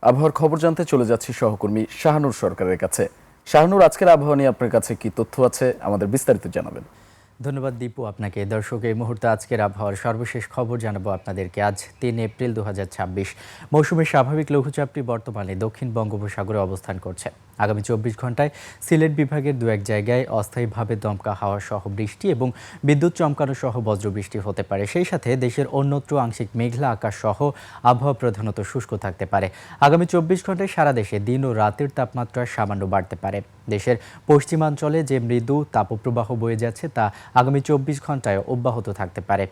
আবহাওয়ার খবর জানতে চলে যাচ্ছি সহকর্মী শাহানুর সরকারের কাছে। শাহানুর, আজকের আবহাওয়া নিয়ে আপনার কাছে কি তথ্য আছে, আমাদের বিস্তারিত জানাবেন। ধন্যবাদ দীপু আপনাকে। দর্শক, এই মুহূর্তে আজকের আবহাওয়ার সর্বশেষ খবর জানাবো আপনাদেরকে। আজ ৩ এপ্রিল ২০২৬। মৌসুমের স্বাভাবিক লঘুচাপটি বর্তমানে দক্ষিণ বঙ্গোপসাগরে অবস্থান করছে। আগামী ২৪ ঘন্টায় সিলেট বিভাগের দু এক জায়গায় অস্থায়ীভাবে দমকা হাওয়া সহ বৃষ্টি এবং বিদ্যুৎ চমকানো সহ বজ্রবৃষ্টি হতে পারে। সেই সাথে দেশের অন্যত্র আংশিক মেঘলা আকাশ সহ আবহাওয়া প্রধানত শুষ্ক থাকতে পারে। আগামী ২৪ ঘন্টায় সারা দেশে দিন ও রাতের তাপমাত্রা সামান্য বাড়তে পারে। দেশের পশ্চিমাঞ্চলে যে মৃদু তাপপ্রবাহ বয়ে যাচ্ছে তা আগামী ২৪ ঘন্টায় অব্যাহত থাকতে পারে।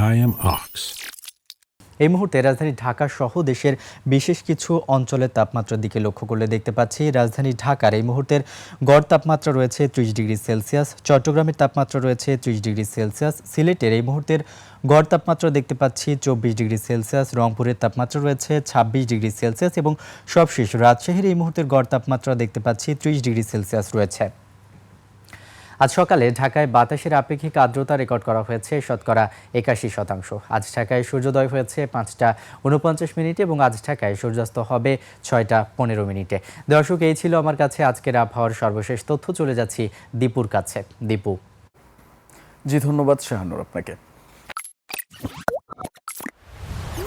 I am Ox. এই মুহূর্তে রাজধানী ঢাকা সহ দেশের বিশেষ কিছু অঞ্চলের তাপমাত্রার দিকে লক্ষ্য করলে দেখতে পাচ্ছি রাজধানী ঢাকার এই মুহূর্তের গড় তাপমাত্রা রয়েছে ৩০ ডিগ্রি সেলসিয়াস, চট্টগ্রামের তাপমাত্রা রয়েছে ৩০ ডিগ্রি সেলসিয়াস, সিলেটের এই মুহূর্তের গড় তাপমাত্রা দেখতে পাচ্ছি ২৪ ডিগ্রি সেলসিয়াস, রংপুরের তাপমাত্রা রয়েছে ২৬ ডিগ্রি সেলসিয়াস এবং সবশেষ রাজশাহীর এই মুহূর্তের গড় তাপমাত্রা দেখতে পাচ্ছি ৩০ ডিগ্রি সেলসিয়াস রয়েছে। আজ সকালে ঢাকায় বাতাসের আপেক্ষিক আর্দ্রতা রেকর্ড করা হয়েছে শতকরা ৮১%। আজ ঢাকায় সূর্যোদয় হয়েছে ৫টা ৪৯ এবং আজ ঢাকায় সূর্যাস্ত হবে ৬টা ১৫। দর্শক, এই ছিল আমার কাছে আজকের আবহাওয়ার সর্বশেষ তথ্য। চলে যাচ্ছি দীপুর কাছে। দীপু। জি, ধন্যবাদ শাহানুর আপনাকে।